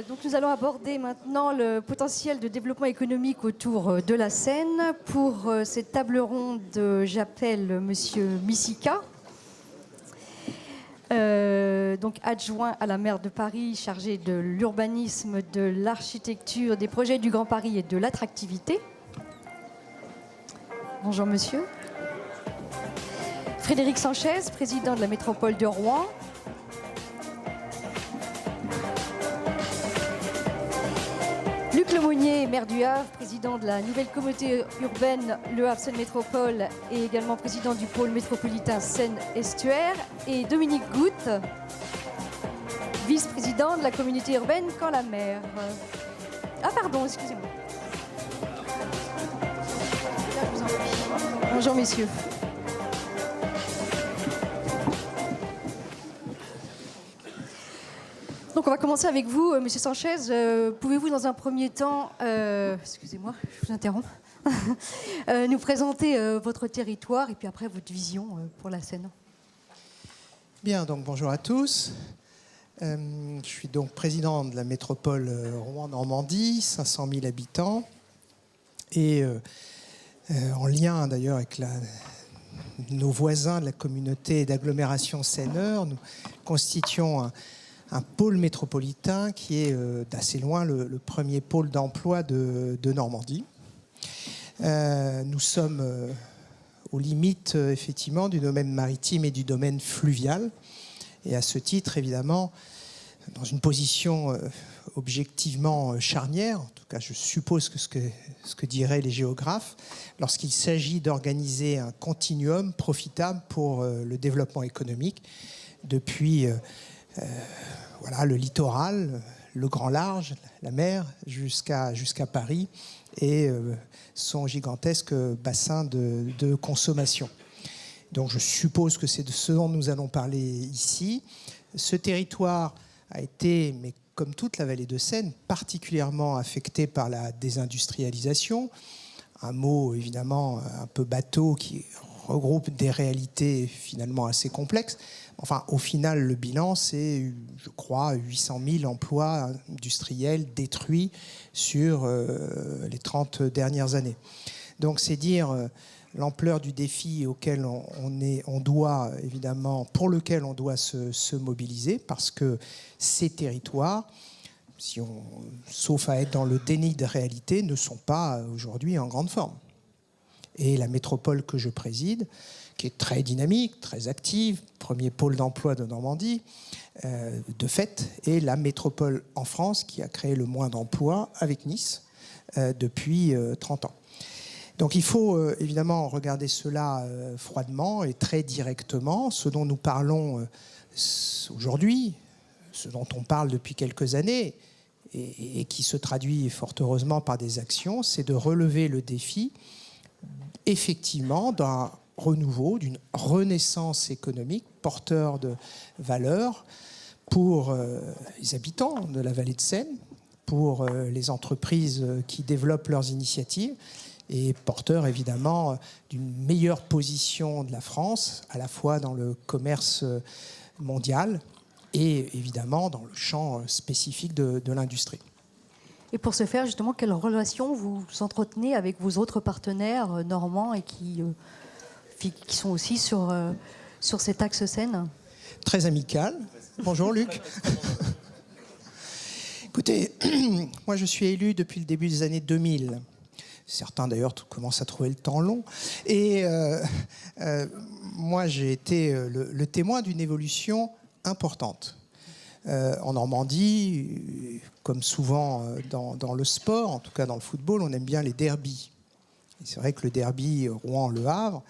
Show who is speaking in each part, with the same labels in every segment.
Speaker 1: Donc nous allons aborder maintenant le potentiel de développement économique autour de la Seine. Pour cette table ronde, j'appelle Monsieur Missika, donc adjoint à la maire de Paris, chargé de l'urbanisme, de l'architecture, des projets du Grand Paris et de l'attractivité. Bonjour monsieur. Frédéric Sanchez, président de la métropole de Rouen. Luc Lemonnier, maire du Havre, président de la nouvelle communauté urbaine Le Havre Seine Métropole et également président du pôle métropolitain Seine-Estuaire. Et Dominique Goutte, vice-président de la communauté urbaine Caen-la-Mer. Ah pardon, excusez-moi. Bonjour messieurs. Donc on va commencer avec vous, Monsieur Sanchez. Pouvez-vous dans un premier temps, excusez-moi, je vous interromps, nous présenter votre territoire et puis après votre vision pour la Seine.
Speaker 2: Bien, donc bonjour à tous. Je suis donc président de la métropole Rouen-Normandie, 500 000 habitants. Et en lien d'ailleurs avec nos voisins de la communauté d'agglomération Seine-Eure, nous constituons un pôle métropolitain qui est d'assez loin le premier pôle d'emploi de Normandie. Nous sommes aux limites effectivement du domaine maritime et du domaine fluvial. Et à ce titre, évidemment, dans une position objectivement charnière, en tout cas je suppose que ce que diraient les géographes, lorsqu'il s'agit d'organiser un continuum profitable pour le développement économique depuis voilà, le littoral, le grand large, la mer, jusqu'à Paris et son gigantesque bassin de consommation. Donc je suppose que c'est de ce dont nous allons parler ici. Ce territoire a été, mais comme toute la vallée de Seine, particulièrement affecté par la désindustrialisation. Un mot évidemment un peu bateau qui regroupe des réalités finalement assez complexes. Enfin, au final, le bilan, c'est, je crois, 800 000 emplois industriels détruits sur les 30 dernières années. Donc, c'est dire l'ampleur du défi auquel on doit, évidemment, pour lequel on doit se mobiliser, parce que ces territoires, sauf à être dans le déni de réalité, ne sont pas aujourd'hui en grande forme. Et la métropole que je préside, qui est très dynamique, très active, premier pôle d'emploi de Normandie, de fait, est la métropole en France qui a créé le moins d'emplois avec Nice depuis 30 ans. Donc il faut évidemment regarder cela froidement et très directement. Ce dont nous parlons aujourd'hui, ce dont on parle depuis quelques années et qui se traduit fort heureusement par des actions, c'est de relever le défi effectivement d'un renouveau, d'une renaissance économique porteur de valeur pour les habitants de la vallée de Seine, pour les entreprises qui développent leurs initiatives et porteur évidemment d'une meilleure position de la France, à la fois dans le commerce mondial et évidemment dans le champ spécifique de l'industrie.
Speaker 1: Et pour ce faire, justement, quelles relations vous entretenez avec vos autres partenaires normands et qui sont aussi sur cet axe Seine?
Speaker 2: Très amical. Bonjour Luc. Écoutez, moi je suis élu depuis le début des années 2000. Certains d'ailleurs commencent à trouver le temps long. Et moi j'ai été le témoin d'une évolution importante. En Normandie, comme souvent dans le sport, en tout cas dans le football, on aime bien les derbies. Et c'est vrai que le derby Rouen-Le Havre,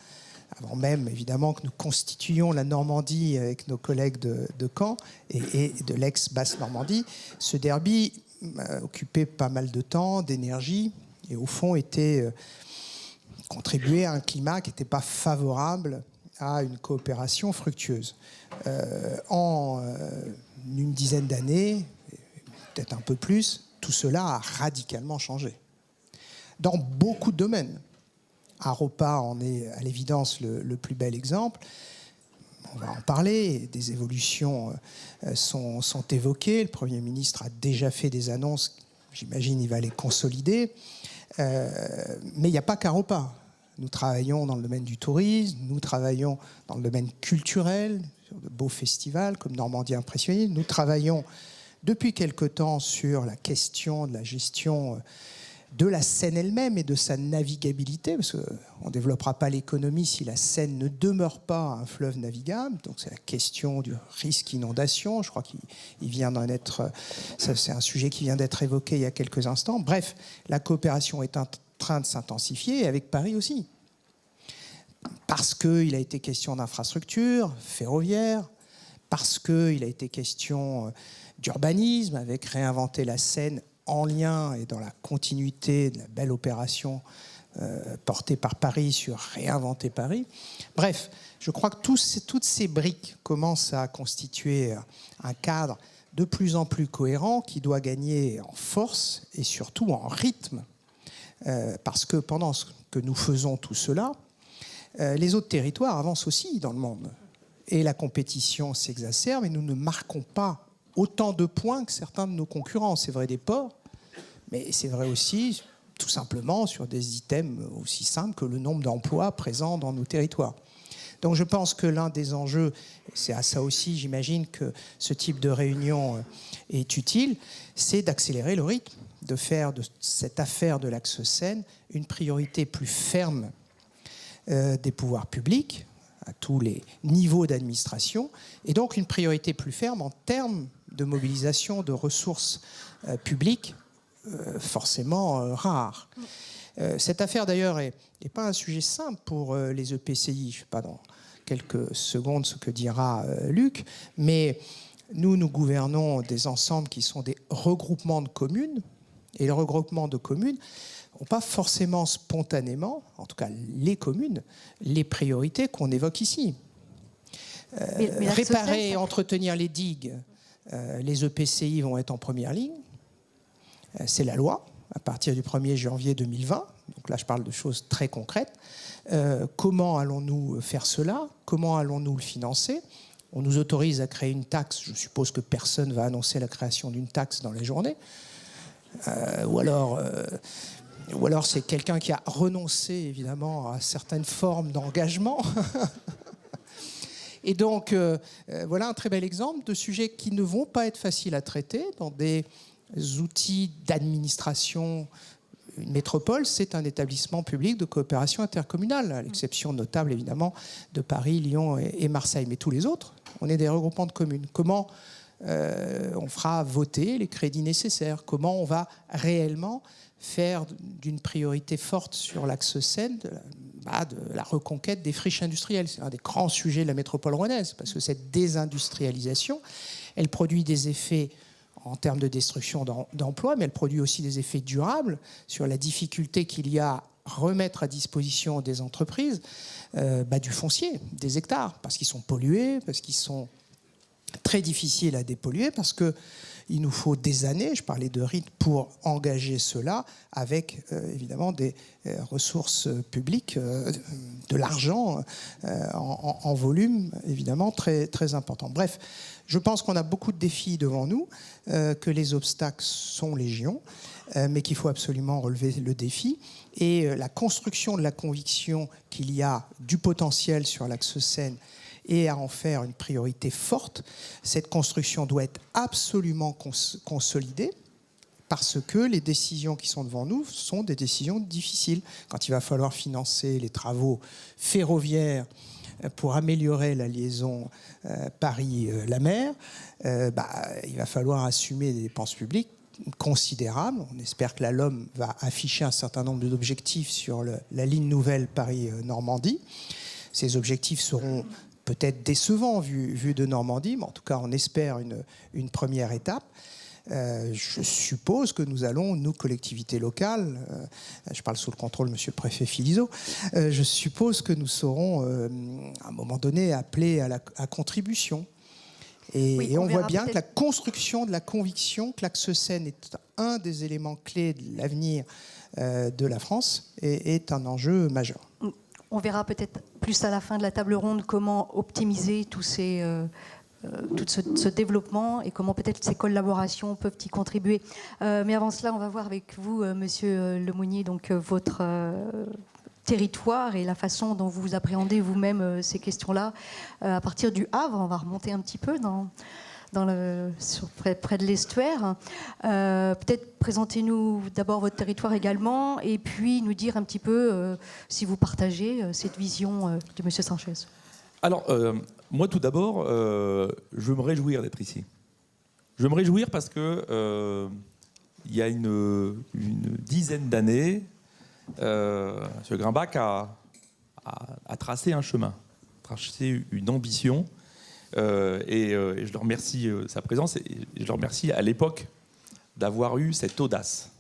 Speaker 2: avant même évidemment que nous constituions la Normandie avec nos collègues de Caen et de l'ex-Basse-Normandie, ce derby occupait pas mal de temps, d'énergie et au fond contribuait à un climat qui n'était pas favorable à une coopération fructueuse. En une dizaine d'années, peut-être un peu plus, tout cela a radicalement changé. Dans beaucoup de domaines. Aropa en est à l'évidence le plus bel exemple. on va en parler, des évolutions sont évoquées. Le Premier ministre a déjà fait des annonces, j'imagine il va les consolider. Mais il n'y a pas qu'à repas. Nous travaillons dans le domaine du tourisme, nous travaillons dans le domaine culturel, sur de beaux festivals comme Normandie Impressionniste. Nous travaillons depuis quelque temps sur la question de la gestion de la Seine elle-même et de sa navigabilité, parce qu'on ne développera pas l'économie si la Seine ne demeure pas un fleuve navigable. Donc c'est la question du risque inondation. Je crois qu'il vient d'en être... C'est un sujet qui vient d'être évoqué il y a quelques instants. Bref, la coopération est en train de s'intensifier, et avec Paris aussi. Parce qu'il a été question d'infrastructures ferroviaires, parce qu'il a été question d'urbanisme, avec réinventer la Seine en lien et dans la continuité de la belle opération portée par Paris sur réinventer Paris. Bref, je crois que toutes ces briques commencent à constituer un cadre de plus en plus cohérent qui doit gagner en force et surtout en rythme. Parce que pendant que nous faisons tout cela, les autres territoires avancent aussi dans le monde. Et la compétition s'exacerbe et nous ne marquons pas autant de points que certains de nos concurrents. C'est vrai des ports, mais c'est vrai aussi, tout simplement, sur des items aussi simples que le nombre d'emplois présents dans nos territoires. Donc je pense que l'un des enjeux, c'est à ça aussi, j'imagine, que ce type de réunion est utile, c'est d'accélérer le rythme, de faire de cette affaire de l'axe Seine une priorité plus ferme des pouvoirs publics, à tous les niveaux d'administration, et donc une priorité plus ferme en termes de mobilisation de ressources publiques forcément rares. Cette affaire d'ailleurs n'est pas un sujet simple pour les EPCI. Je ne sais pas dans quelques secondes ce que dira Luc, mais nous gouvernons des ensembles qui sont des regroupements de communes, et les regroupements de communes n'ont pas forcément spontanément, en tout cas les communes, les priorités qu'on évoque ici. Mais réparer et entretenir les digues, les EPCI vont être en première ligne. C'est la loi, à partir du 1er janvier 2020. Donc là, je parle de choses très concrètes. Comment allons-nous faire cela? Comment allons-nous le financer? On nous autorise à créer une taxe. Je suppose que personne ne va annoncer la création d'une taxe dans les journées. Ou alors c'est quelqu'un qui a renoncé, évidemment, à certaines formes d'engagement. Et donc, voilà un très bel exemple de sujets qui ne vont pas être faciles à traiter dans des outils d'administration. Une métropole, c'est un établissement public de coopération intercommunale, à l'exception notable, évidemment, de Paris, Lyon et Marseille. Mais tous les autres, on est des regroupements de communes. Comment on fera voter les crédits nécessaires? Comment on va réellement faire d'une priorité forte sur l'axe Seine de la reconquête des friches industrielles? C'est un des grands sujets de la métropole rouennaise, parce que cette désindustrialisation, elle produit des effets en termes de destruction d'emplois, mais elle produit aussi des effets durables sur la difficulté qu'il y a à remettre à disposition des entreprises du foncier, des hectares, parce qu'ils sont pollués, parce qu'ils sont très difficiles à dépolluer, parce qu'il nous faut des années, je parlais de rythme, pour engager cela avec évidemment des ressources publiques, de l'argent en volume évidemment très, très important. Bref, je pense qu'on a beaucoup de défis devant nous, que les obstacles sont légion, mais qu'il faut absolument relever le défi. Et la construction de la conviction qu'il y a du potentiel sur l'axe Seine et à en faire une priorité forte, cette construction doit être absolument consolidée, parce que les décisions qui sont devant nous sont des décisions difficiles. Quand il va falloir financer les travaux ferroviaires pour améliorer la liaison Paris-la Mer, il va falloir assumer des dépenses publiques considérables. On espère que la LOM va afficher un certain nombre d'objectifs sur la ligne nouvelle Paris-Normandie. Ces objectifs seront peut-être décevants vu de Normandie, mais en tout cas on espère une première étape. Je suppose que nous allons, nous, collectivités locales, je parle sous le contrôle de monsieur le préfet Philizot, je suppose que nous serons à un moment donné appelés à contribution. Et on voit bien que la construction de la conviction que l'axe Seine est un des éléments clés de l'avenir de la France est un enjeu majeur.
Speaker 1: On verra peut-être plus à la fin de la table ronde comment optimiser tout ce développement et comment peut-être ces collaborations peuvent y contribuer. Mais avant cela, on va voir avec vous, Monsieur Lemonnier, donc votre territoire et la façon dont vous appréhendez vous-même ces questions-là. À partir du Havre, on va remonter un petit peu près de l'estuaire. Peut-être présentez-nous d'abord votre territoire également et puis nous dire un petit peu si vous partagez cette vision de M. Sanchez.
Speaker 3: Alors, moi tout d'abord, je veux me réjouir d'être ici. Je veux me réjouir parce que il y a une dizaine d'années, M. Grimbach a tracé un chemin, tracé une ambition. Et je le remercie sa présence et je le remercie à l'époque d'avoir eu cette audace.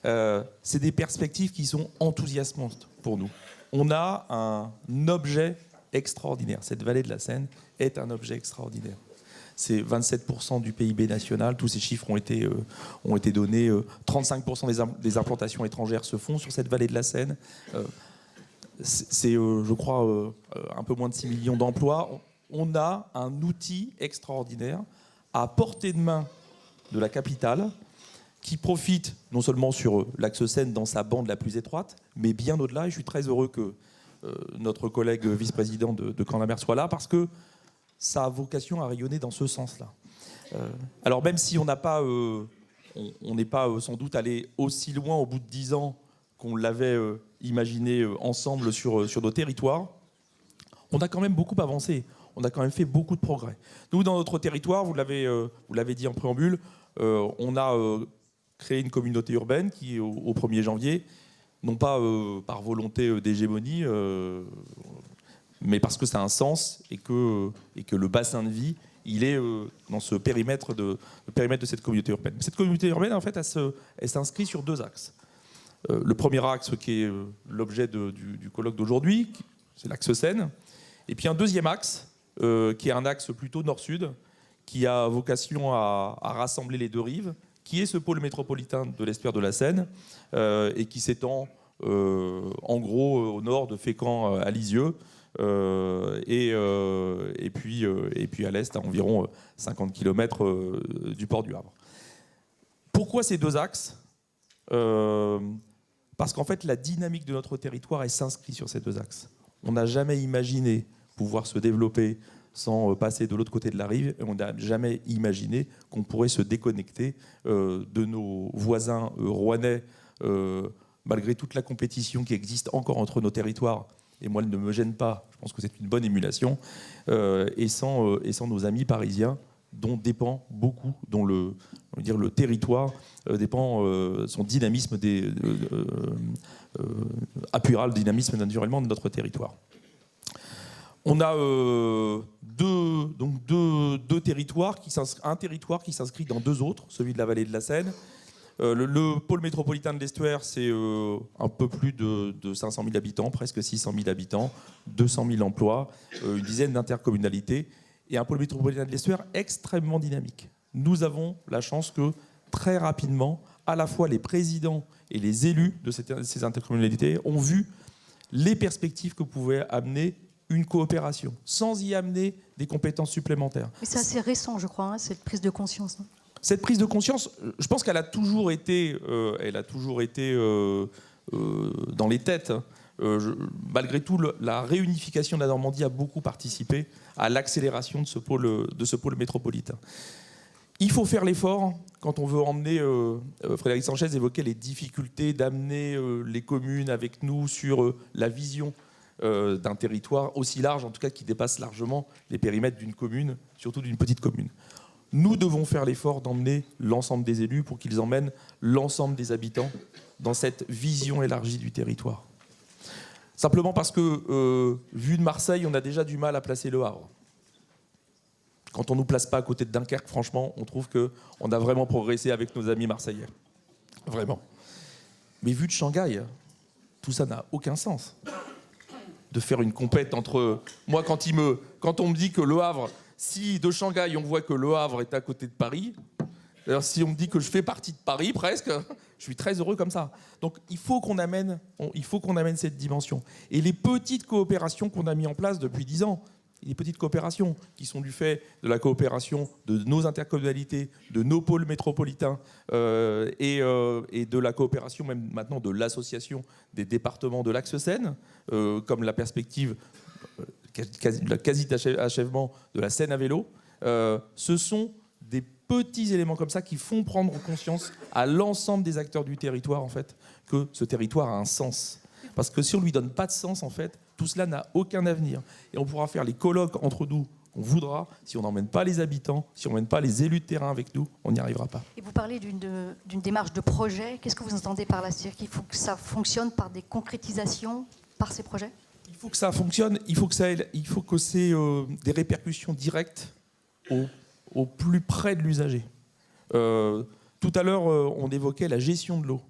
Speaker 3: C'est des perspectives qui sont enthousiasmantes pour nous. On a un objet extraordinaire. Cette vallée de la Seine est un objet extraordinaire. C'est 27% du PIB national. Tous ces chiffres ont été donnés. 35% des implantations étrangères se font sur cette vallée de la Seine. C'est, je crois, un peu moins de 6 millions d'emplois. On a un outil extraordinaire à portée de main de la capitale qui profite non seulement sur l'axe Seine dans sa bande la plus étroite, mais bien au-delà. Et je suis très heureux que notre collègue vice-président de Camp-la-Mer soit là parce que ça a vocation à rayonner dans ce sens-là. Alors même si on n'est pas sans doute allé aussi loin au bout de 10 ans qu'on l'avait imaginé ensemble sur nos territoires, on a quand même beaucoup avancé. On a quand même fait beaucoup de progrès. Nous, dans notre territoire, vous l'avez dit en préambule, on a créé une communauté urbaine qui, au 1er janvier, non pas par volonté d'hégémonie, mais parce que ça a un sens et que le bassin de vie, il est dans ce périmètre de cette communauté urbaine. Cette communauté urbaine, en fait, elle s'inscrit sur 2 axes. Le premier axe, qui est l'objet du colloque d'aujourd'hui, c'est l'axe Seine. Et puis un deuxième axe, qui est un axe plutôt nord-sud, qui a vocation à rassembler les 2 rives, qui est ce pôle métropolitain de l'estuaire de la Seine, et qui s'étend en gros au nord de Fécamp à Lisieux, et puis à l'est, à environ 50 km du port du Havre. Pourquoi ces 2 axes ? Parce qu'en fait, la dynamique de notre territoire, elle s'inscrit sur ces 2 axes. On n'a jamais imaginé pouvoir se développer sans passer de l'autre côté de la rive, et on n'a jamais imaginé qu'on pourrait se déconnecter de nos voisins rouennais, malgré toute la compétition qui existe encore entre nos territoires, et moi elle ne me gêne pas, je pense que c'est une bonne émulation, et sans nos amis parisiens, dont dépend beaucoup, dont le territoire dépend, son dynamisme appuiera le dynamisme naturellement de notre territoire. On a deux territoires, un territoire qui s'inscrit dans 2 autres, celui de la vallée de la Seine. Le pôle métropolitain de l'estuaire, c'est un peu plus de 500 000 habitants, presque 600 000 habitants, 200 000 emplois, une dizaine d'intercommunalités, et un pôle métropolitain de l'estuaire extrêmement dynamique. Nous avons la chance que, très rapidement, à la fois les présidents et les élus de ces intercommunalités ont vu les perspectives que pouvait amener une coopération, sans y amener des compétences supplémentaires.
Speaker 1: Mais c'est assez récent, je crois, cette prise de conscience. Non ?
Speaker 3: Cette prise de conscience, je pense qu'elle a toujours été, dans les têtes. Malgré tout, la réunification de la Normandie a beaucoup participé à l'accélération de ce pôle métropolitain. Il faut faire l'effort quand on veut emmener, Frédéric Sanchez évoquait les difficultés d'amener les communes avec nous sur la vision d'un territoire aussi large, en tout cas qui dépasse largement les périmètres d'une commune, surtout d'une petite commune. Nous devons faire l'effort d'emmener l'ensemble des élus pour qu'ils emmènent l'ensemble des habitants dans cette vision élargie du territoire. Simplement parce que, vu de Marseille, on a déjà du mal à placer le Havre. Quand on ne nous place pas à côté de Dunkerque, franchement, on trouve qu'on a vraiment progressé avec nos amis marseillais. Vraiment. Mais vu de Shanghai, tout ça n'a aucun sens. De faire une compète entre... Moi, quand on me dit que Le Havre, si de Shanghai, on voit que Le Havre est à côté de Paris, Alors, si on me dit que je fais partie de Paris, presque, je suis très heureux comme ça. Donc, il faut qu'on amène cette dimension. Et les petites coopérations qu'on a mises en place depuis 10 ans, les petites coopérations qui sont du fait de la coopération de nos intercommunalités, de nos pôles métropolitains et de la coopération même maintenant de l'association des départements de l'Axe Seine, comme la perspective, le quasi-achèvement de la Seine à vélo, ce sont des petits éléments comme ça qui font prendre conscience à l'ensemble des acteurs du territoire en fait, que ce territoire a un sens. Parce que si on ne lui donne pas de sens, en fait, tout cela n'a aucun avenir. Et on pourra faire les colloques entre nous qu'on voudra. Si on n'emmène pas les habitants, si on n'emmène pas les élus de terrain avec nous, on n'y arrivera pas.
Speaker 1: Et vous parlez d'une démarche de projet. Qu'est-ce que vous entendez par là? C'est-à-dire qu'il faut que ça fonctionne par des concrétisations, par ces projets?
Speaker 3: Il faut que ça fonctionne, il faut que ça ait des répercussions directes au plus près de l'usager. Tout à l'heure, on évoquait la gestion de l'eau.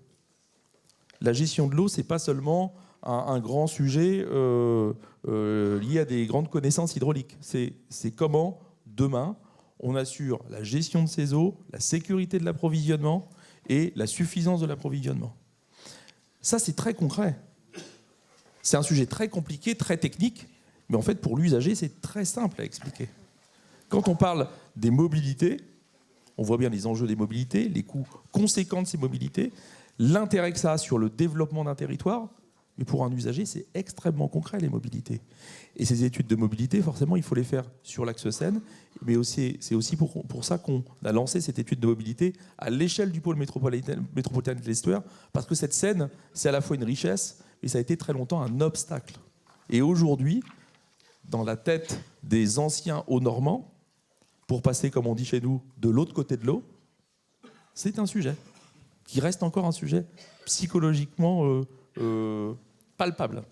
Speaker 3: La gestion de l'eau, ce n'est pas seulement un grand sujet lié à des grandes connaissances hydrauliques. C'est comment, demain, on assure la gestion de ces eaux, la sécurité de l'approvisionnement et la suffisance de l'approvisionnement. Ça, c'est très concret. C'est un sujet très compliqué, très technique, mais en fait, pour l'usager, c'est très simple à expliquer. Quand on parle des mobilités, on voit bien les enjeux des mobilités, les coûts conséquents de ces mobilités, l'intérêt que ça a sur le développement d'un territoire, mais pour un usager, c'est extrêmement concret, les mobilités. Et ces études de mobilité, forcément, il faut les faire sur l'Axe Seine, mais c'est aussi pour ça qu'on a lancé cette étude de mobilité à l'échelle du pôle métropolitain de l'Estuaire, parce que cette Seine, c'est à la fois une richesse, mais ça a été très longtemps un obstacle. Et aujourd'hui, dans la tête des anciens Hauts-Normands, pour passer, comme on dit chez nous, de l'autre côté de l'eau, c'est un sujet qui reste encore un sujet psychologiquement palpable.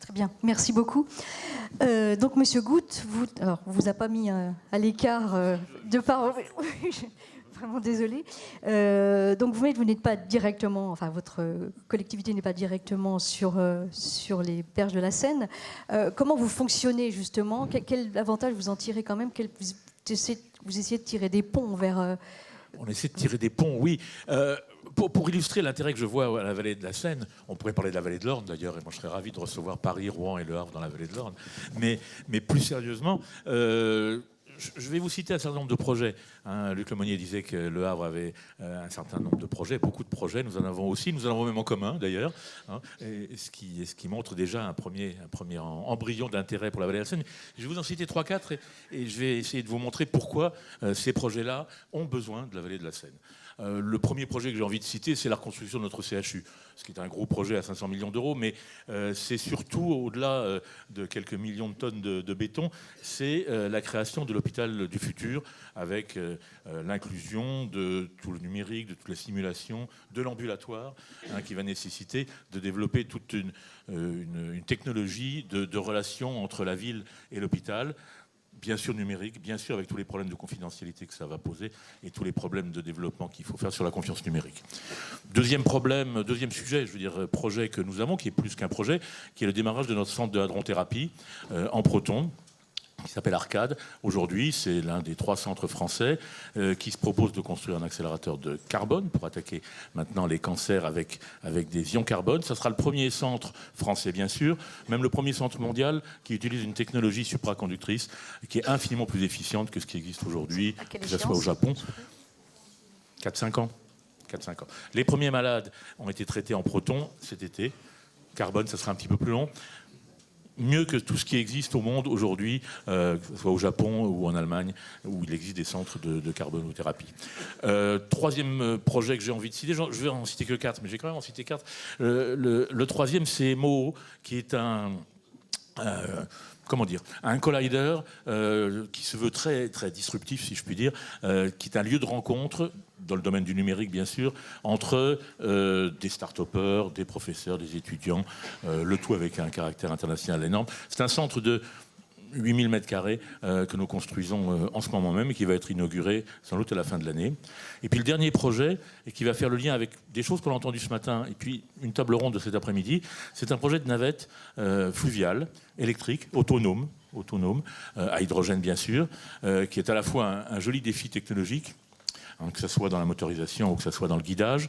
Speaker 1: Très bien, merci beaucoup. Donc, Monsieur Goutte, on vous a pas mis à l'écart de par... Vraiment désolée. Donc, vous n'êtes pas directement, enfin, votre collectivité n'est pas directement sur les berges de la Seine. Comment vous fonctionnez, justement? Quel avantage vous en tirez quand même? Vous essayez de tirer des ponts vers...
Speaker 4: On essaie de tirer des ponts, oui. Pour illustrer l'intérêt que je vois à la vallée de la Seine, on pourrait parler de la vallée de l'Orne d'ailleurs, et moi je serais ravi de recevoir Paris, Rouen et Le Havre dans la vallée de l'Orne. Mais plus sérieusement, je vais vous citer un certain nombre de projets. Luc Lemonnier disait que Le Havre avait un certain nombre de projets, beaucoup de projets. Nous en avons aussi, nous en avons même en commun d'ailleurs, ce qui montre déjà un premier embryon d'intérêt pour la vallée de la Seine. Je vais vous en citer 3-4 et je vais essayer de vous montrer pourquoi ces projets-là ont besoin de la vallée de la Seine. Le premier projet que j'ai envie de citer, c'est la reconstruction de notre CHU, ce qui est un gros projet à 500 millions d'euros, mais c'est surtout, au-delà de quelques millions de tonnes de béton, c'est la création de l'hôpital du futur, avec l'inclusion de tout le numérique, de toute la simulation, de l'ambulatoire, qui va nécessiter de développer toute une technologie de relation entre la ville et l'hôpital, bien sûr numérique, bien sûr avec tous les problèmes de confidentialité que ça va poser et tous les problèmes de développement qu'il faut faire sur la confiance numérique. Deuxième sujet, je veux dire, projet que nous avons, qui est plus qu'un projet, qui est le démarrage de notre centre de hadronthérapie en proton, qui s'appelle Arcade. Aujourd'hui, c'est l'un des 3 centres français qui se propose de construire un accélérateur de carbone pour attaquer maintenant les cancers avec des ions carbone. Ça sera le premier centre français, bien sûr, même le premier centre mondial qui utilise une technologie supraconductrice qui est infiniment plus efficiente que ce qui existe aujourd'hui, que ce soit au Japon. 4-5 ans. Les premiers malades ont été traités en proton cet été. Carbone, ça sera un petit peu plus long. Mieux que tout ce qui existe au monde aujourd'hui, que ce soit au Japon ou en Allemagne, où il existe des centres de carbonothérapie. Troisième projet que j'ai envie de citer, je vais en citer que 4, mais j'ai quand même en cité 4. Le troisième, c'est MOO, qui est un collider qui se veut très, très disruptif, si je puis dire, qui est un lieu de rencontre, dans le domaine du numérique bien sûr, entre des start-upers, des professeurs, des étudiants, le tout avec un caractère international énorme. C'est un centre de 8000 m² que nous construisons en ce moment même et qui va être inauguré sans doute à la fin de l'année. Et puis le dernier projet, et qui va faire le lien avec des choses qu'on a entendues ce matin et puis une table ronde de cet après-midi, c'est un projet de navette fluviale, électrique, autonome, à hydrogène bien sûr, qui est à la fois un joli défi technologique hein, que ce soit dans la motorisation ou que ce soit dans le guidage.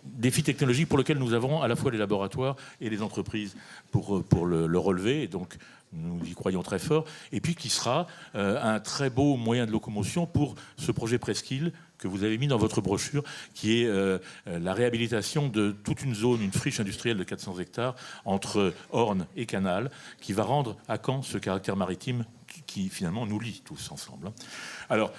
Speaker 4: Défis technologiques pour lesquels nous avons à la fois les laboratoires et les entreprises pour le relever. Et donc, nous y croyons très fort. Et puis, qui sera un très beau moyen de locomotion pour ce projet Presqu'île que vous avez mis dans votre brochure, qui est la réhabilitation de toute une zone, une friche industrielle de 400 hectares entre Orne et Canal, qui va rendre à Caen ce caractère maritime qui finalement nous lie tous ensemble. Alors,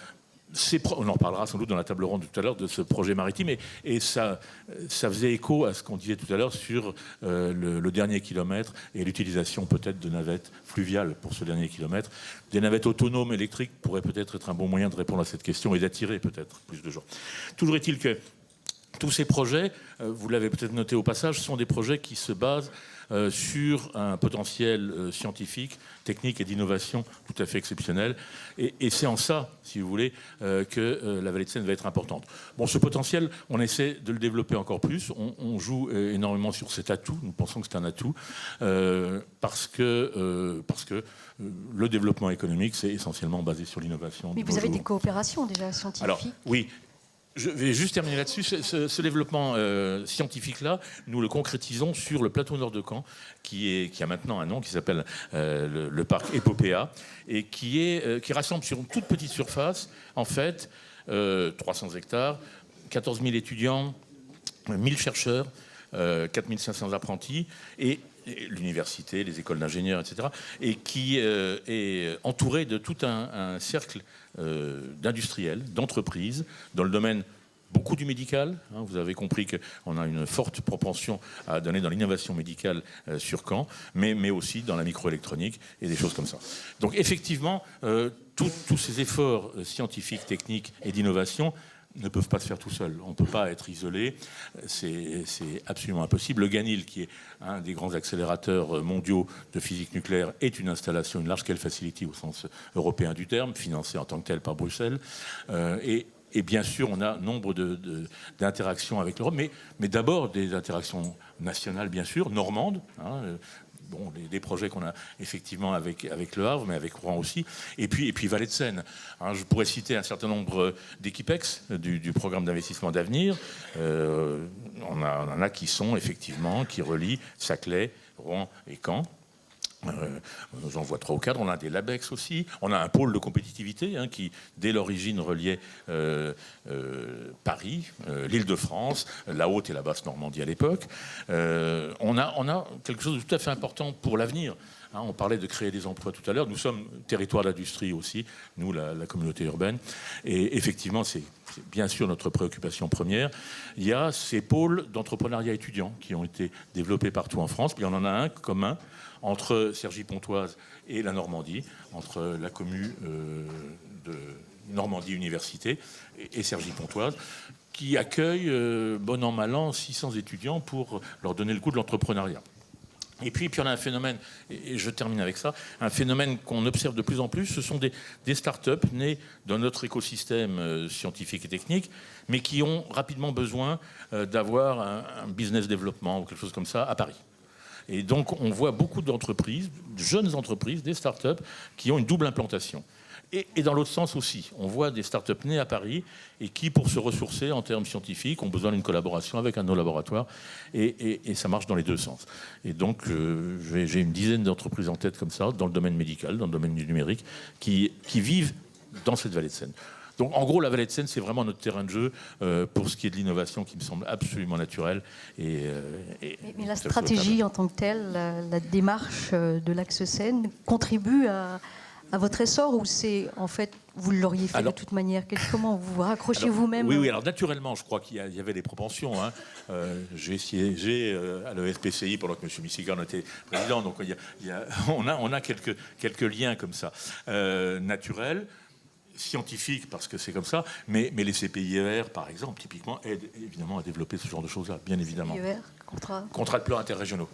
Speaker 4: on en reparlera sans doute dans la table ronde tout à l'heure de ce projet maritime, et ça faisait écho à ce qu'on disait tout à l'heure sur le dernier kilomètre et l'utilisation peut-être de navettes fluviales pour ce dernier kilomètre. Des navettes autonomes électriques pourraient peut-être être un bon moyen de répondre à cette question et d'attirer peut-être plus de gens. Toujours est-il que tous ces projets, vous l'avez peut-être noté au passage, sont des projets qui se basent sur un potentiel scientifique, technique et d'innovation tout à fait exceptionnel. Et c'est en ça, si vous voulez, que la vallée de Seine va être importante. Bon, ce potentiel, on essaie de le développer encore plus. On joue énormément sur cet atout. Nous pensons que c'est un atout parce que le développement économique, c'est essentiellement basé sur l'innovation.
Speaker 1: Mais vous avez des coopérations déjà scientifiques.
Speaker 4: Alors, oui. Je vais juste terminer là-dessus. Ce développement scientifique-là, nous le concrétisons sur le plateau nord de Caen, qui a maintenant un nom, qui s'appelle le parc Epopéa, et qui rassemble sur une toute petite surface, en fait, 300 hectares, 14 000 étudiants, 1000 chercheurs, 4 500 apprentis, et l'université, les écoles d'ingénieurs, etc., et qui est entouré de tout un cercle d'industriels, d'entreprises, dans le domaine beaucoup du médical. Hein, vous avez compris qu'on a une forte propension à donner dans l'innovation médicale sur Caen, mais aussi dans la microélectronique et des choses comme ça. Donc effectivement, tous ces efforts scientifiques, techniques et d'innovation ne peuvent pas se faire tout seuls. On ne peut pas être isolé. C'est absolument impossible. Le GANIL, qui est un des grands accélérateurs mondiaux de physique nucléaire, est une installation, une large-scale facility au sens européen du terme, financée en tant que telle par Bruxelles. Et bien sûr, on a nombre d'interactions avec l'Europe, mais d'abord des interactions nationales, bien sûr, normandes. Hein, bon, des projets qu'on a effectivement avec Le Havre, mais avec Rouen aussi, et puis Vallée de Seine. Hein, je pourrais citer un certain nombre d'équipex du programme d'investissement d'avenir. On en a qui sont effectivement, qui relient Saclay, Rouen et Caen. J'en vois 3 ou 4. On a des LABEX aussi. On a un pôle de compétitivité qui, dès l'origine, reliait Paris, l'Île-de-France, la Haute et la Basse Normandie à l'époque. On a quelque chose de tout à fait important pour l'avenir. Hein, on parlait de créer des emplois tout à l'heure. Nous sommes territoire d'industrie aussi, nous, la communauté urbaine. Et effectivement, c'est bien sûr notre préoccupation première. Il y a ces pôles d'entrepreneuriat étudiant qui ont été développés partout en France. Puis on en a un commun entre Cergy-Pontoise et la Normandie, entre la commune de Normandie Université et Cergy-Pontoise, qui accueille, bon an, mal an, 600 étudiants pour leur donner le goût de l'entrepreneuriat. Et puis on a un phénomène, et je termine avec ça, un phénomène qu'on observe de plus en plus, ce sont des start-up nées dans notre écosystème scientifique et technique, mais qui ont rapidement besoin d'avoir un business développement ou quelque chose comme ça à Paris. Et donc, on voit beaucoup d'entreprises, de jeunes entreprises, des start-up, qui ont une double implantation. Et dans l'autre sens aussi, on voit des start-up nées à Paris et qui, pour se ressourcer en termes scientifiques, ont besoin d'une collaboration avec un de nos laboratoires. Et ça marche dans les deux sens. Et donc, j'ai une dizaine d'entreprises en tête comme ça, dans le domaine médical, dans le domaine du numérique, qui vivent dans cette vallée de Seine. Donc, en gros, la vallée de Seine, c'est vraiment notre terrain de jeu pour ce qui est de l'innovation qui me semble absolument naturelle. Mais
Speaker 1: la stratégie en tant que telle, la démarche de l'axe Seine contribue à votre essor, ou c'est en fait vous l'auriez fait de toute manière? Comment vous vous raccrochez vous-même?
Speaker 4: Oui, alors naturellement, je crois qu'il y avait des propensions. Hein. J'ai siégé à l'ESPCI pendant que M. Missigan était président, donc on a quelques liens comme ça, naturels, scientifiques parce que c'est comme ça, mais les CPIER, par exemple, typiquement, aident évidemment à développer ce genre de choses-là, bien évidemment.
Speaker 1: CPIER,
Speaker 4: contrats de plan interrégionaux.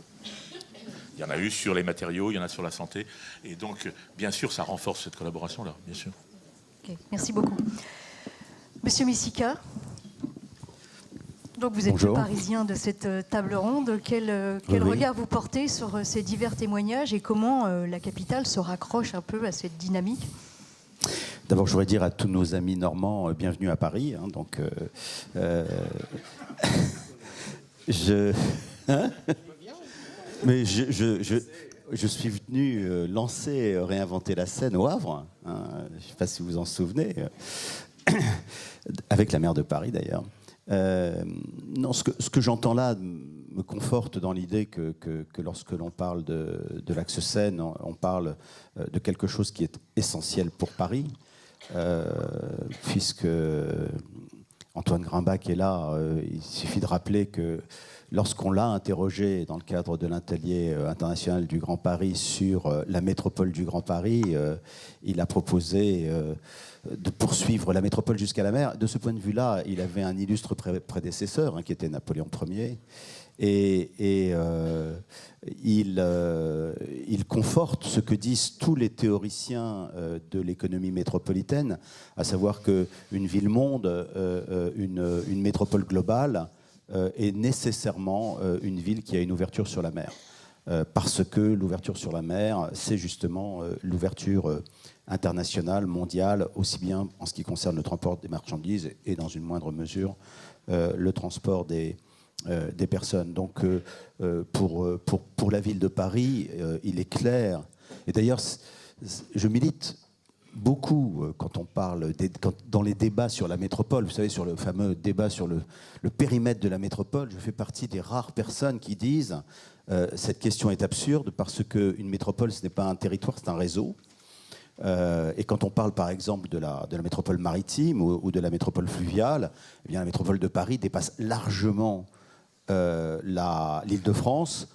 Speaker 4: Il y en a eu sur les matériaux, il y en a sur la santé. Et donc, bien sûr, ça renforce cette collaboration-là, bien sûr.
Speaker 1: Okay, merci beaucoup. Monsieur Missika, donc vous êtes le parisien de cette table ronde. Quel regard vous portez sur ces divers témoignages et comment la capitale se raccroche un peu à cette dynamique?
Speaker 5: D'abord, je voudrais dire à tous nos amis normands, bienvenue à Paris. Hein, donc, mais je suis venu lancer, réinventer la scène au Havre. Hein, je ne sais pas si vous vous en souvenez, avec la maire de Paris d'ailleurs. Non, ce que j'entends là me conforte dans l'idée que lorsque l'on parle de l'axe Seine, on parle de quelque chose qui est essentiel pour Paris, puisque Antoine Grimbach est là. Il suffit de rappeler que lorsqu'on l'a interrogé dans le cadre de l'Atelier international du Grand Paris sur la métropole du Grand Paris, il a proposé de poursuivre la métropole jusqu'à la mer. De ce point de vue-là, il avait un illustre prédécesseur, hein, qui était Napoléon Ier. Et il conforte ce que disent tous les théoriciens de l'économie métropolitaine, à savoir qu'une ville-monde, une métropole globale, est nécessairement une ville qui a une ouverture sur la mer. Parce que l'ouverture sur la mer, c'est justement l'ouverture internationale, mondiale, aussi bien en ce qui concerne le transport des marchandises et dans une moindre mesure le transport des personnes. Donc pour la ville de Paris, il est clair, et d'ailleurs je milite beaucoup quand on parle dans les débats sur la métropole, vous savez, sur le fameux débat sur le périmètre de la métropole, je fais partie des rares personnes qui disent cette question est absurde parce qu'une métropole, ce n'est pas un territoire, c'est un réseau. Et quand on parle par exemple de la métropole maritime ou de la métropole fluviale, eh bien, la métropole de Paris dépasse largement l'Île-de-France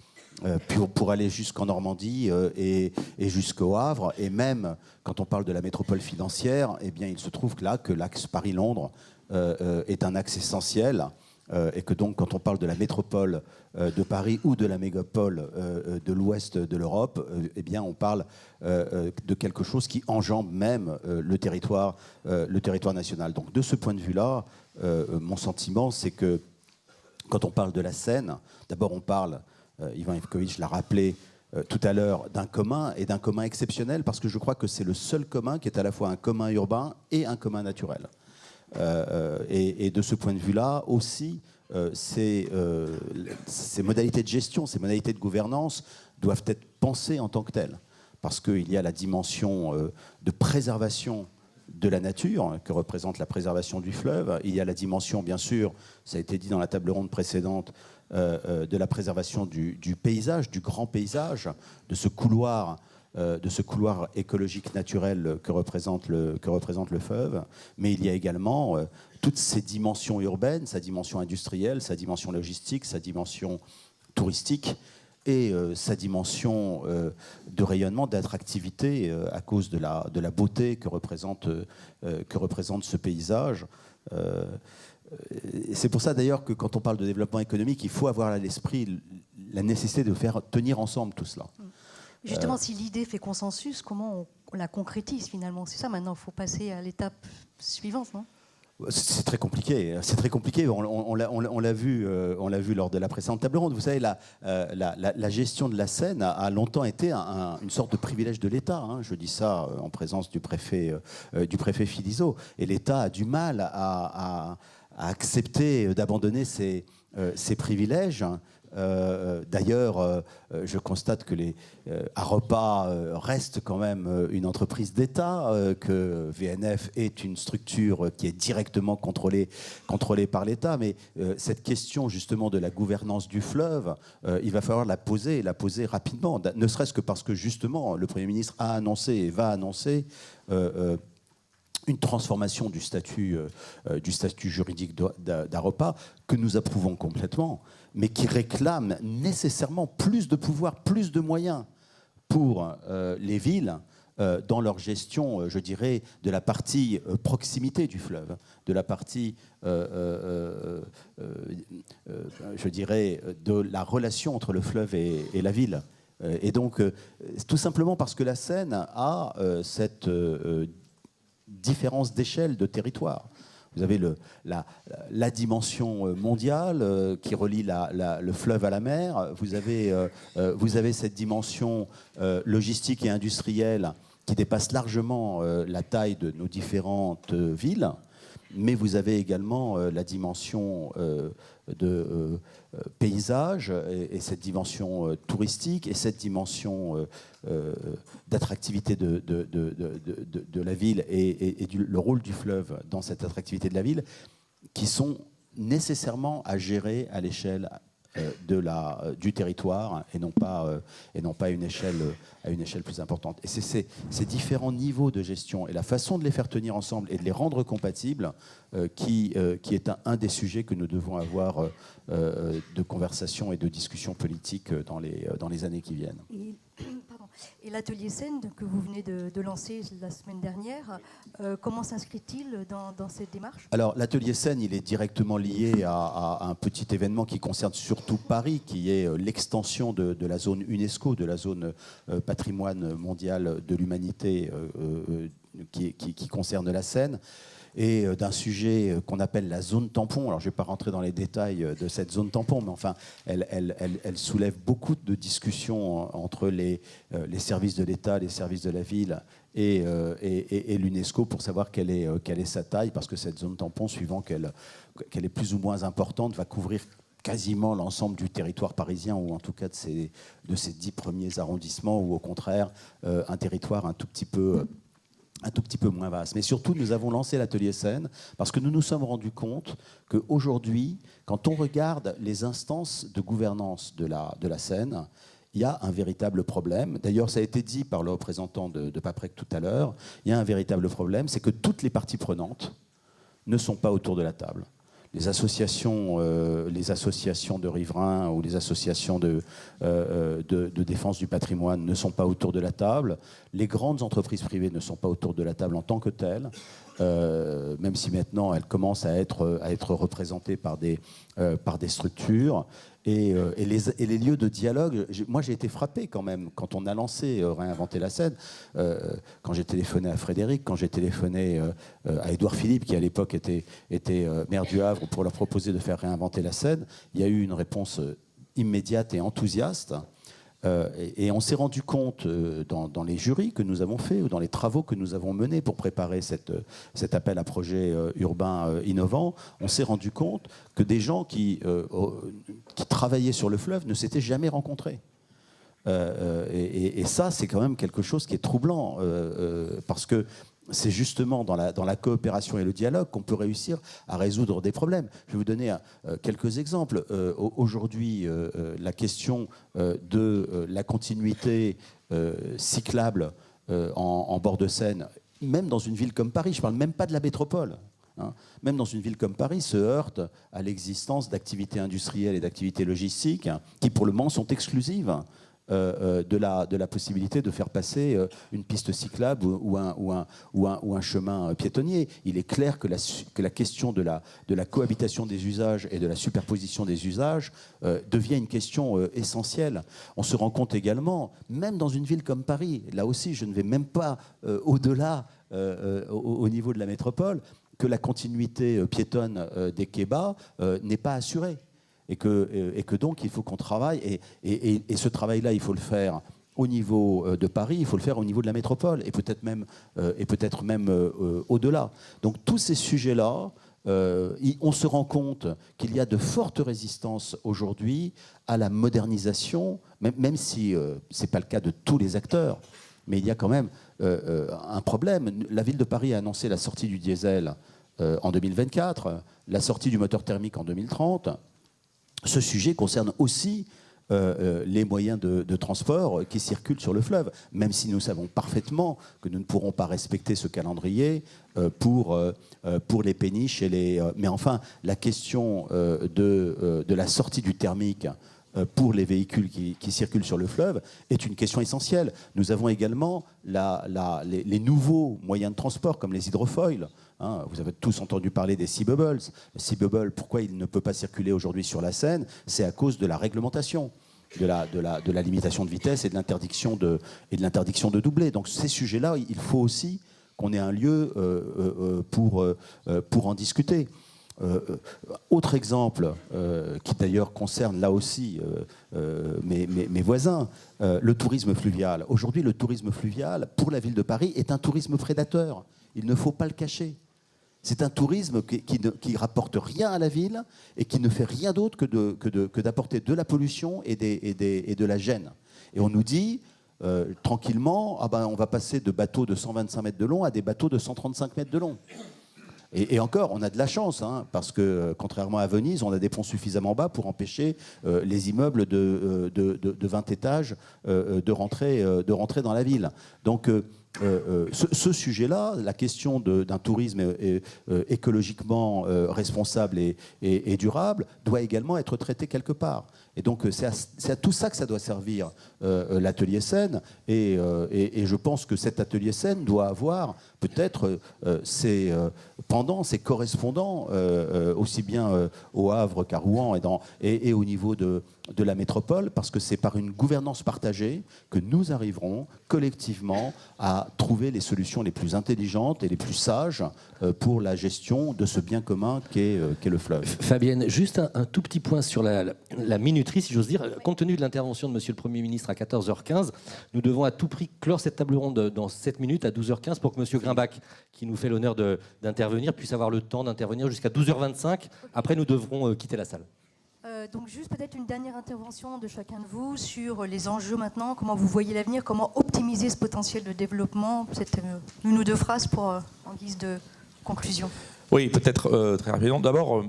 Speaker 5: pour aller jusqu'en Normandie et jusqu'au Havre. Et même quand on parle de la métropole financière, eh bien, il se trouve que l'axe Paris-Londres est un axe essentiel. Et que donc, quand on parle de la métropole de Paris ou de la mégapole de l'ouest de l'Europe, eh bien, on parle de quelque chose qui enjambe même le territoire national. Donc, de ce point de vue-là, mon sentiment, c'est que quand on parle de la Seine, d'abord on parle, Ivan Ivkovic l'a rappelé tout à l'heure, d'un commun et d'un commun exceptionnel, parce que je crois que c'est le seul commun qui est à la fois un commun urbain et un commun naturel. Et de ce point de vue-là aussi, ces modalités de gestion, ces modalités de gouvernance doivent être pensées en tant que telles, parce qu'il y a la dimension de préservation de la nature, que représente la préservation du fleuve. Il y a la dimension, bien sûr, ça a été dit dans la table ronde précédente, de la préservation du paysage, du grand paysage, de ce couloir écologique naturel que représente le fleuve. Mais il y a également toutes ces dimensions urbaines, sa dimension industrielle, sa dimension logistique, sa dimension touristique, et sa dimension de rayonnement, d'attractivité à cause de la beauté que représente ce paysage. Et c'est pour ça d'ailleurs que quand on parle de développement économique, il faut avoir à l'esprit la nécessité de faire tenir ensemble tout cela.
Speaker 1: Justement, si l'idée fait consensus, comment on la concrétise finalement? C'est ça maintenant, il faut passer à l'étape suivante, non?
Speaker 5: C'est très compliqué. C'est très compliqué. On l'a vu lors de la précédente table ronde. Vous savez, la gestion de la Seine a longtemps été une sorte de privilège de l'État. Hein. Je dis ça en présence du préfet Philizot. Et l'État a du mal à accepter d'abandonner ses privilèges. D'ailleurs, je constate que Aropa reste quand même une entreprise d'État, que VNF est une structure qui est directement contrôlée par l'État. Mais cette question justement de la gouvernance du fleuve, il va falloir la poser rapidement, ne serait-ce que parce que justement le Premier ministre a annoncé et va annoncer une transformation du statut juridique d'Aropa que nous approuvons complètement, mais qui réclame nécessairement plus de pouvoir, plus de moyens pour les villes dans leur gestion, je dirais, de la partie proximité du fleuve, de la partie, je dirais, de la relation entre le fleuve et la ville. Et donc, tout simplement parce que la Seine a cette différence d'échelle de territoire. Vous avez la dimension mondiale qui relie le fleuve à la mer. Vous avez cette dimension logistique et industrielle qui dépasse largement la taille de nos différentes villes, mais vous avez également la dimension de paysage et cette dimension touristique et cette dimension d'attractivité de la ville et le rôle du fleuve dans cette attractivité de la ville qui sont nécessairement à gérer à l'échelle du territoire et non pas à une échelle plus importante. Et c'est ces différents niveaux de gestion et la façon de les faire tenir ensemble et de les rendre compatibles qui est un des sujets que nous devons avoir de conversation et de discussion politique dans les années qui viennent.
Speaker 1: Et l'atelier scène que vous venez de lancer la semaine dernière, comment s'inscrit-il dans cette démarche ?
Speaker 5: Alors l'atelier scène, il est directement lié à un petit événement qui concerne surtout Paris, qui est l'extension de la zone UNESCO, de la zone patrimoine mondial de l'humanité qui concerne la Seine, et d'un sujet qu'on appelle la zone tampon. Alors je ne vais pas rentrer dans les détails de cette zone tampon, mais enfin, elle soulève beaucoup de discussions entre les services de l'État, les services de la ville et l'UNESCO pour savoir quelle est sa taille, parce que cette zone tampon, suivant qu'elle est plus ou moins importante, va couvrir quasiment l'ensemble du territoire parisien, ou en tout cas de ces 10 premiers arrondissements, ou au contraire, un territoire un tout petit peu moins vaste. Mais surtout, nous avons lancé l'atelier scène parce que nous nous sommes rendus compte qu'aujourd'hui, quand on regarde les instances de gouvernance de la Seine, il y a un véritable problème. D'ailleurs, ça a été dit par le représentant de Paprec tout à l'heure. Il y a un véritable problème, c'est que toutes les parties prenantes ne sont pas autour de la table. Les associations de riverains ou les associations de défense du patrimoine ne sont pas autour de la table. Les grandes entreprises privées ne sont pas autour de la table en tant que telles, même si maintenant elles commencent à être représentées par des structures. Et les lieux de dialogue, moi j'ai été frappé quand même, quand on a lancé Réinventer la Seine, quand j'ai téléphoné à Frédéric, quand j'ai téléphoné à Édouard Philippe, qui à l'époque était maire du Havre, pour leur proposer de faire Réinventer la Seine, il y a eu une réponse immédiate et enthousiaste. Et on s'est rendu compte dans les jurys que nous avons faits ou dans les travaux que nous avons menés pour préparer cet appel à projets urbains innovants, on s'est rendu compte que des gens qui travaillaient sur le fleuve ne s'étaient jamais rencontrés. Et ça, c'est quand même quelque chose qui est troublant, parce que c'est justement dans la coopération et le dialogue qu'on peut réussir à résoudre des problèmes. Je vais vous donner quelques exemples. Aujourd'hui, la question de la continuité cyclable en bord de Seine, même dans une ville comme Paris, je ne parle même pas de la métropole, hein, même dans une ville comme Paris, se heurte à l'existence d'activités industrielles et d'activités logistiques qui, pour le moment, sont exclusives de la possibilité de faire passer une piste cyclable ou un chemin piétonnier. Il est clair que la question de la cohabitation des usages et de la superposition des usages devient une question essentielle. On se rend compte également, même dans une ville comme Paris, là aussi je ne vais même pas au-delà au niveau de la métropole, que la continuité piétonne des quais bas n'est pas assurée. Et que donc il faut qu'on travaille, et ce travail-là, il faut le faire au niveau de Paris, il faut le faire au niveau de la métropole, et peut-être même au-delà. Donc tous ces sujets-là, on se rend compte qu'il y a de fortes résistances aujourd'hui à la modernisation, même si ce n'est pas le cas de tous les acteurs, mais il y a quand même un problème. La ville de Paris a annoncé la sortie du diesel en 2024, la sortie du moteur thermique en 2030. Ce sujet concerne aussi les moyens de transport qui circulent sur le fleuve, même si nous savons parfaitement que nous ne pourrons pas respecter ce calendrier pour les péniches mais enfin, la question de la sortie du thermique pour les véhicules qui circulent sur le fleuve est une question essentielle. Nous avons également les nouveaux moyens de transport, comme les hydrofoils. Hein, vous avez tous entendu parler des Sea Bubbles. Le Sea Bubble, pourquoi il ne peut pas circuler aujourd'hui sur la Seine? C'est à cause de la réglementation, de la limitation de vitesse et de l'interdiction de doubler. Donc ces sujets-là, il faut aussi qu'on ait un lieu pour en discuter. Autre exemple, qui d'ailleurs concerne là aussi mes voisins, le tourisme fluvial. Aujourd'hui, le tourisme fluvial, pour la ville de Paris, est un tourisme prédateur. Il ne faut pas le cacher. C'est un tourisme qui rapporte rien à la ville et qui ne fait rien d'autre que d'apporter de la pollution et de la gêne. Et on nous dit, tranquillement, on va passer de bateaux de 125 mètres de long à des bateaux de 135 mètres de long. Et encore, on a de la chance, hein, parce que contrairement à Venise, on a des ponts suffisamment bas pour empêcher les immeubles de 20 étages de rentrer dans la ville. Donc ce sujet-là, la question d'un tourisme écologiquement responsable et durable, doit également être traitée quelque part. Et donc c'est à tout ça que ça doit servir l'atelier Seine. Et je pense que cet atelier Seine doit avoir peut-être ses pendants, ses correspondants, aussi bien au Havre qu'à Rouen et au niveau de la métropole, parce que c'est par une gouvernance partagée que nous arriverons collectivement à trouver les solutions les plus intelligentes et les plus sages pour la gestion de ce bien commun qu'est le fleuve.
Speaker 6: Fabienne, juste un tout petit point sur la minuterie, si j'ose dire. Compte tenu de l'intervention de Monsieur le Premier ministre à 14h15, nous devons à tout prix clore cette table ronde dans 7 minutes à 12h15 pour que Monsieur Grimbach, qui nous fait l'honneur d'intervenir, puisse avoir le temps d'intervenir jusqu'à 12h25. Après, nous devrons quitter la salle.
Speaker 1: Donc juste peut-être une dernière intervention de chacun de vous sur les enjeux maintenant, comment vous voyez l'avenir, comment optimiser ce potentiel de développement, peut-être une ou deux phrases en guise de conclusion.
Speaker 3: Oui, peut-être très rapidement. D'abord,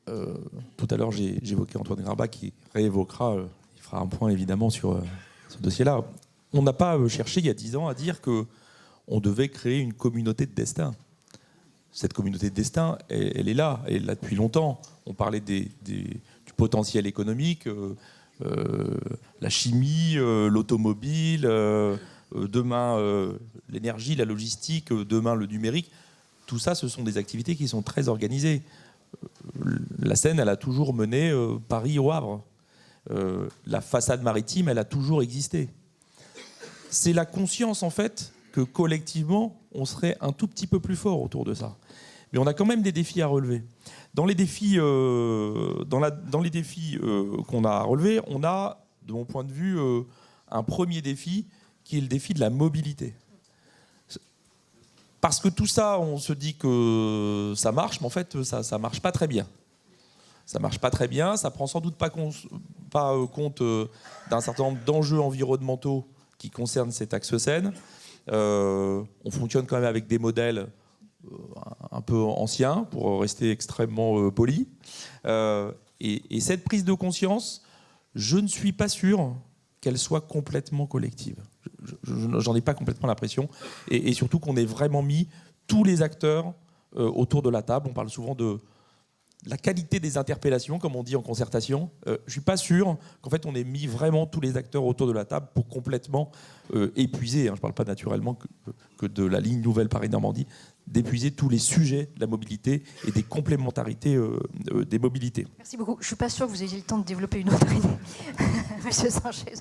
Speaker 3: tout à l'heure j'évoquais Antoine Grimbach qui réévoquera, il fera un point évidemment sur ce dossier-là. On n'a pas cherché il y a 10 ans à dire qu'on devait créer une communauté de destin. Cette communauté de destin, elle est là depuis longtemps. On parlait du potentiel économique, la chimie, l'automobile, demain l'énergie, la logistique, demain le numérique. Tout ça, ce sont des activités qui sont très organisées. La Seine, elle a toujours mené Paris au Havre. La façade maritime, elle a toujours existé. C'est la conscience, en fait, que collectivement, on serait un tout petit peu plus fort autour de ça. Mais on a quand même des défis à relever. Dans les défis, qu'on a à relever, on a, de mon point de vue, un premier défi qui est le défi de la mobilité. Parce que tout ça, on se dit que ça marche, mais en fait, ça ne marche pas très bien. Ça ne marche pas très bien, ça ne prend sans doute pas compte d'un certain nombre d'enjeux environnementaux qui concernent cet axe Seine. On fonctionne quand même avec des modèles un peu anciens, pour rester extrêmement poli. Et cette prise de conscience, je ne suis pas sûr qu'elle soit complètement collective. J'en ai pas complètement l'impression. Et surtout qu'on ait vraiment mis tous les acteurs autour de la table. On parle souvent de la qualité des interpellations, comme on dit en concertation. Je ne suis pas sûr qu'en fait on ait mis vraiment tous les acteurs autour de la table pour complètement épuiser, je ne parle pas naturellement que de la ligne nouvelle Paris-Normandie, d'épuiser tous les sujets de la mobilité et des complémentarités des mobilités.
Speaker 1: Merci beaucoup. Je ne suis pas sûr que vous ayez le temps de développer une autre idée. Monsieur Sanchez.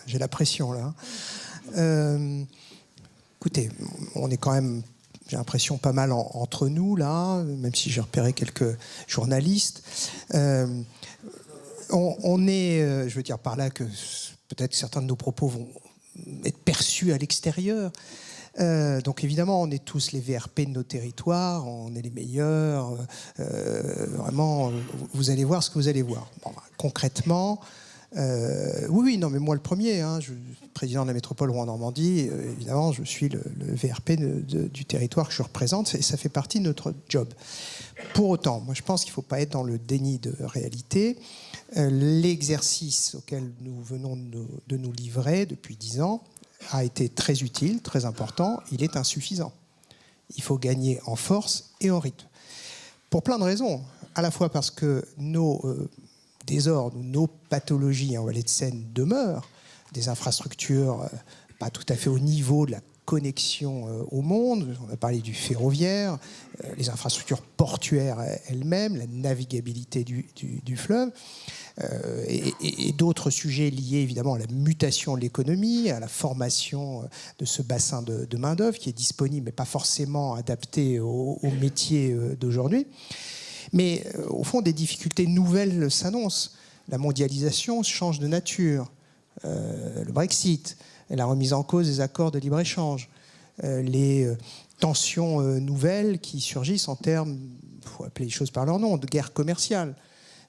Speaker 2: J'ai la pression là. Écoutez, on est quand même, j'ai l'impression, pas mal entre nous là, même si j'ai repéré quelques journalistes. On est, je veux dire par là que peut-être certains de nos propos vont être perçus à l'extérieur. Donc évidemment, on est tous les VRP de nos territoires, on est les meilleurs. Vraiment, vous allez voir ce que vous allez voir. Bon, concrètement, oui, non, mais moi le premier, je suis président de la métropole Rouen-Normandie, évidemment, je suis le VRP du territoire que je représente, et ça fait partie de notre job. Pour autant, moi je pense qu'il ne faut pas être dans le déni de réalité. L'exercice auquel nous venons de nous livrer depuis 10 ans a été très utile, très important, il est insuffisant. Il faut gagner en force et en rythme. Pour plein de raisons, à la fois parce que nos désordres, nos pathologies en vallée de Seine demeurent, des infrastructures pas tout à fait au niveau de la connexion au monde. On a parlé du ferroviaire, les infrastructures portuaires elles-mêmes, la navigabilité du fleuve. Et d'autres sujets liés évidemment à la mutation de l'économie, à la formation de ce bassin de main-d'œuvre qui est disponible mais pas forcément adapté aux métiers d'aujourd'hui. Mais au fond, des difficultés nouvelles s'annoncent. La mondialisation change de nature, le Brexit, la remise en cause des accords de libre-échange, les tensions nouvelles qui surgissent en termes, il faut appeler les choses par leur nom, de guerre commerciale.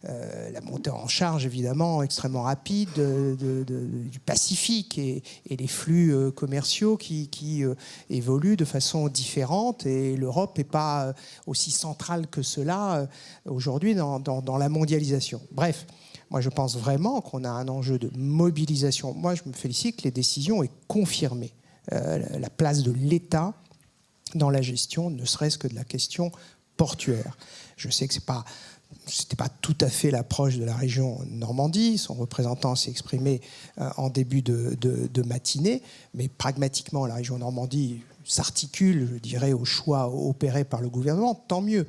Speaker 2: La montée en charge évidemment extrêmement rapide du Pacifique et les flux commerciaux qui évoluent de façon différente, et l'Europe n'est pas aussi centrale que cela aujourd'hui dans la mondialisation. Bref, moi je pense vraiment qu'on a un enjeu de mobilisation. Moi je me félicite que les décisions aient confirmé la place de l'État dans la gestion, ne serait-ce que de la question portuaire. Je sais que c'était pas tout à fait l'approche de la région Normandie. Son représentant s'est exprimé en début de matinée, mais pragmatiquement, la région Normandie s'articule, je dirais, aux choix opérés par le gouvernement. Tant mieux,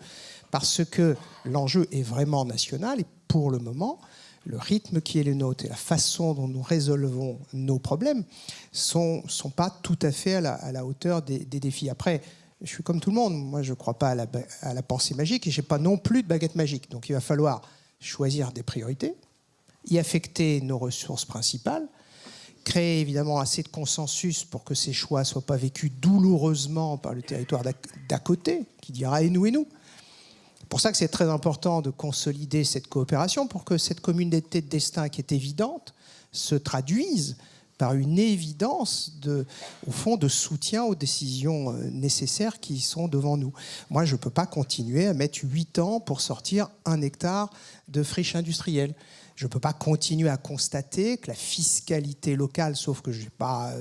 Speaker 2: parce que l'enjeu est vraiment national, et pour le moment, le rythme qui est le nôtre et la façon dont nous résolvons nos problèmes sont pas tout à fait à la hauteur des défis. Après, je suis comme tout le monde, moi je ne crois pas à la pensée magique, et je n'ai pas non plus de baguette magique. Donc il va falloir choisir des priorités, y affecter nos ressources principales, créer évidemment assez de consensus pour que ces choix ne soient pas vécus douloureusement par le territoire d'à côté, qui dira « et nous ». C'est pour ça que c'est très important de consolider cette coopération, pour que cette communauté de destin qui est évidente se traduise par une évidence au fond, de soutien aux décisions nécessaires qui sont devant nous. Moi, je ne peux pas continuer à mettre 8 ans pour sortir 1 hectare de friche industrielle. Je ne peux pas continuer à constater que la fiscalité locale, sauf que je n'ai pas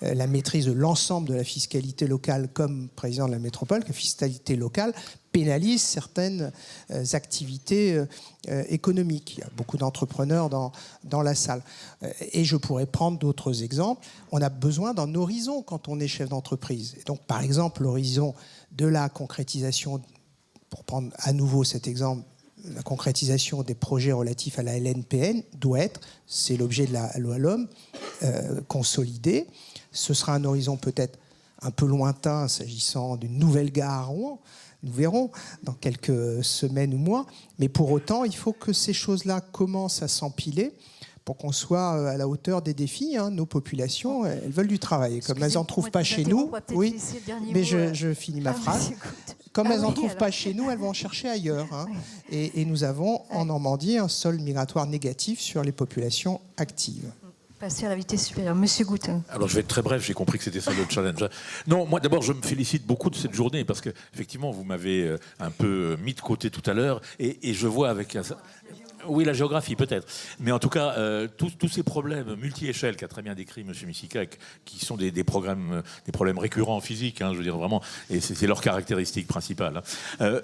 Speaker 2: la maîtrise de l'ensemble de la fiscalité locale comme président de la métropole, que la fiscalité locale pénalise certaines activités économiques. Il y a beaucoup d'entrepreneurs dans la salle. Et je pourrais prendre d'autres exemples. On a besoin d'un horizon quand on est chef d'entreprise. Et donc, par exemple, l'horizon de la concrétisation, pour prendre à nouveau cet exemple, la concrétisation des projets relatifs à la LNPN doit être, c'est l'objet de la loi LOM, consolidé. Ce sera un horizon peut-être un peu lointain s'agissant d'une nouvelle gare à Rouen. Nous verrons dans quelques semaines ou mois. Mais pour autant, il faut que ces choses-là commencent à s'empiler pour qu'on soit à la hauteur des défis. Nos populations, elles veulent du travail. Comme elles n'en trouvent pas chez nous, oui, mais je finis ma phrase. Comme elles n'en trouvent pas chez nous, elles vont en chercher ailleurs. Et nous avons en Normandie un solde migratoire négatif sur les populations actives.
Speaker 1: Passer à la vitesse supérieure. Monsieur Goutin.
Speaker 4: Alors je vais être très bref, j'ai compris que c'était ça le challenge. Non, moi d'abord je me félicite beaucoup de cette journée parce que effectivement vous m'avez un peu mis de côté tout à l'heure et je vois avec un... Oui, la géographie, peut-être. Mais en tout cas, tous ces problèmes multi-échelles qu'a très bien décrit M. Missika, qui sont des problèmes récurrents en physique, je veux dire vraiment, et c'est leur caractéristique principale.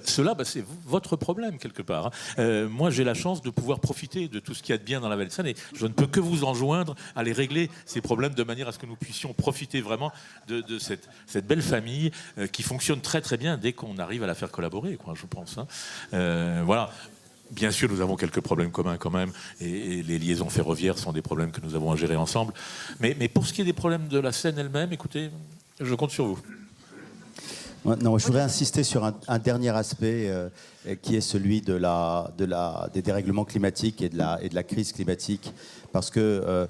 Speaker 4: Cela, c'est votre problème, quelque part. Moi, j'ai la chance de pouvoir profiter de tout ce qu'il y a de bien dans la Vallée de Seine, et je ne peux que vous enjoindre à les régler, ces problèmes, de manière à ce que nous puissions profiter vraiment de cette belle famille qui fonctionne très très bien dès qu'on arrive à la faire collaborer, quoi, je pense. Voilà. Bien sûr, nous avons quelques problèmes communs quand même, et les liaisons ferroviaires sont des problèmes que nous avons à gérer ensemble. Mais pour ce qui est des problèmes de la Seine elle-même, écoutez, je compte sur vous.
Speaker 5: Non, je voudrais insister sur un dernier aspect qui est celui des dérèglements climatiques et de la crise climatique. Parce que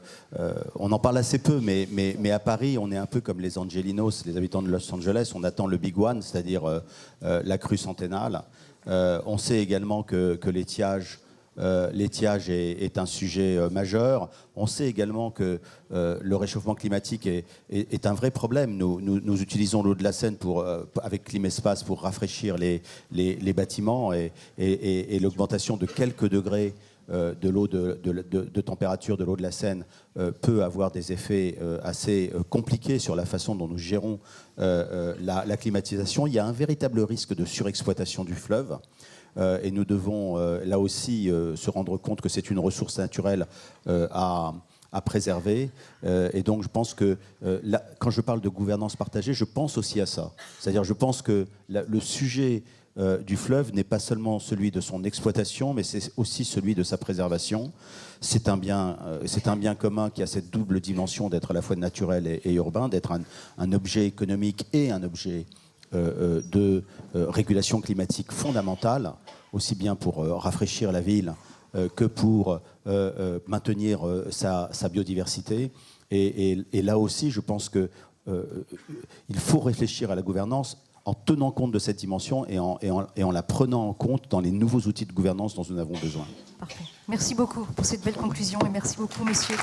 Speaker 5: on en parle assez peu, mais à Paris, on est un peu comme les Angelinos, les habitants de Los Angeles. On attend le Big One, c'est-à-dire la crue centennale. On sait également que l'étiage est un sujet majeur. On sait également que le réchauffement climatique est un vrai problème. Nous utilisons l'eau de la Seine avec Climespace pour rafraîchir les bâtiments et l'augmentation de quelques degrés de l'eau de température de l'eau de la Seine peut avoir des effets assez compliqués sur la façon dont nous gérons la climatisation. Il y a un véritable risque de surexploitation du fleuve. Et nous devons là aussi se rendre compte que c'est une ressource naturelle à à préserver. Et donc je pense que quand je parle de gouvernance partagée, je pense aussi à ça. C'est-à-dire je pense que le sujet du fleuve n'est pas seulement celui de son exploitation, mais c'est aussi celui de sa préservation. C'est un bien commun qui a cette double dimension d'être à la fois naturel et urbain, d'être un objet économique et un objet de régulation climatique fondamentale, aussi bien pour rafraîchir la ville que pour maintenir sa biodiversité. Et là aussi, je pense qu'il faut réfléchir à la gouvernance en tenant compte de cette dimension et en la prenant en compte dans les nouveaux outils de gouvernance dont nous avons besoin.
Speaker 1: Parfait. Merci beaucoup pour cette belle conclusion et merci beaucoup, messieurs.